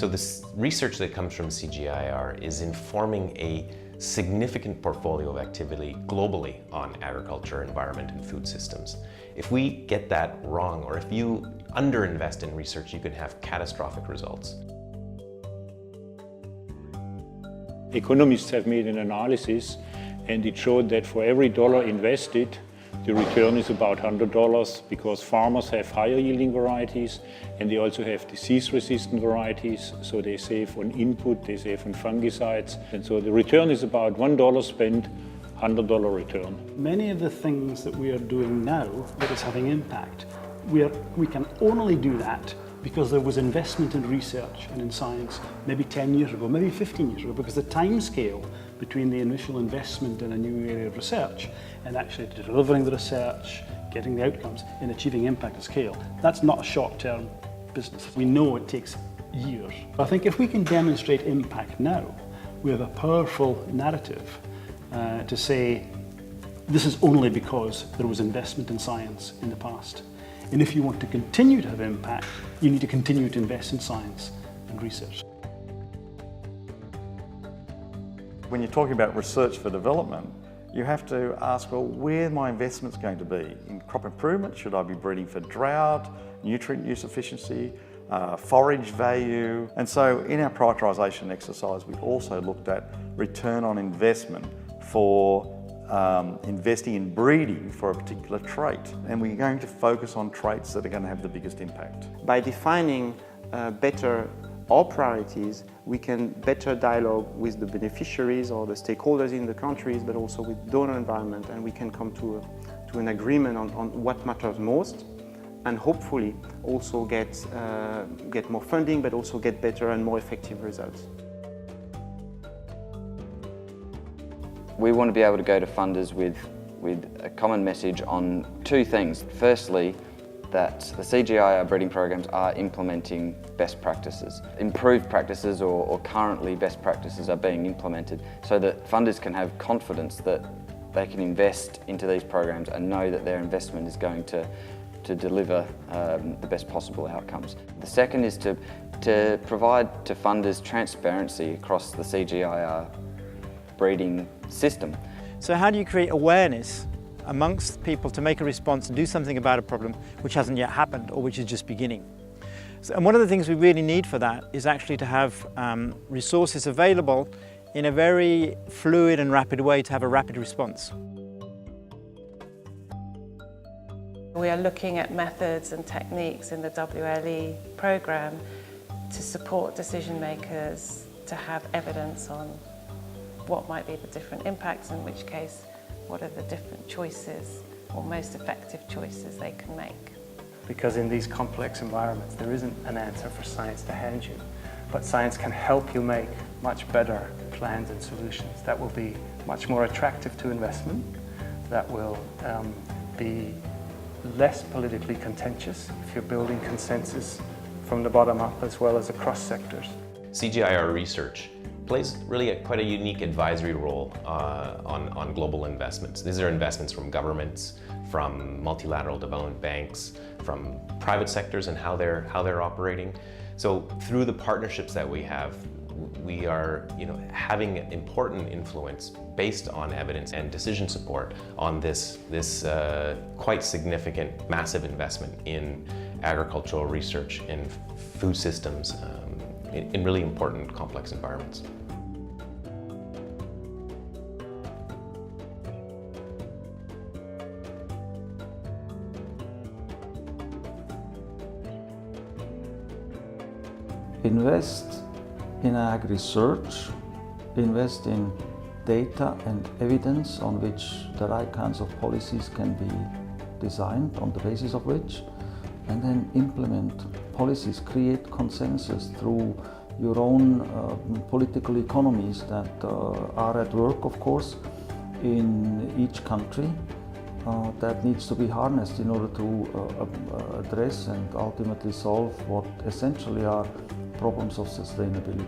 So this research that comes from CGIAR is informing a significant portfolio of activity globally on agriculture, environment, and food systems. If we get that wrong, or if you underinvest in research, you can have catastrophic results. Economists have made an analysis, and it showed that for every dollar invested, the return is about $100 because farmers have higher yielding varieties and they also have disease-resistant varieties, so they save on input, they save on fungicides, and so the return is about $1 spent, $100 return. Many of the things that we are doing now that is having impact, we can only do that because there was investment in research and in science maybe 10 years ago, maybe 15 years ago, because the time scale between the initial investment in a new area of research and actually delivering the research, getting the outcomes, and achieving impact at scale, that's not a short-term business. We know it takes years. I think if we can demonstrate impact now, we have a powerful narrative to say this is only because there was investment in science in the past. And if you want to continue to have impact, you need to continue to invest in science and research. When you're talking about research for development, you have to ask, well, where are my investments going to be? In crop improvement, should I be breeding for drought, nutrient use efficiency, forage value? And so in our prioritisation exercise, we also looked at return on investment for investing in breeding for a particular trait. And we're going to focus on traits that are going to have the biggest impact. By defining better our priorities, we can better dialogue with the beneficiaries or the stakeholders in the countries, but also with donor environment, and we can come to an agreement on what matters most, and hopefully also get more funding, but also get better and more effective results. We want to be able to go to funders with a common message on two things. Firstly, that the CGIAR breeding programs are implementing best practices. Improved practices or currently best practices are being implemented so that funders can have confidence that they can invest into these programs and know that their investment is going to deliver the best possible outcomes. The second is to provide to funders transparency across the CGIAR breeding system. So how do you create awareness amongst people to make a response and do something about a problem which hasn't yet happened or which is just beginning? And one of the things we really need for that is actually to have resources available in a very fluid and rapid way to have a rapid response. We are looking at methods and techniques in the WLE programme to support decision makers to have evidence on what might be the different impacts, in which case what are the different choices or most effective choices they can make. Because in these complex environments there isn't an answer for science to hand you, but science can help you make much better plans and solutions that will be much more attractive to investment, that will be less politically contentious if you're building consensus from the bottom up as well as across sectors. CGIAR research plays really quite a unique advisory role on global investments. These are investments from governments, from multilateral development banks, from private sectors and how they're operating. So through the partnerships that we have, we are having important influence based on evidence and decision support on this quite significant, massive investment in agricultural research, in food systems, in really important, complex environments. Invest in ag research, invest in data and evidence on which the right kinds of policies can be designed, on the basis of which, and then implement policies, create consensus through your own political economies that are at work, of course, in each country that needs to be harnessed in order to address and ultimately solve what essentially are problems of sustainability.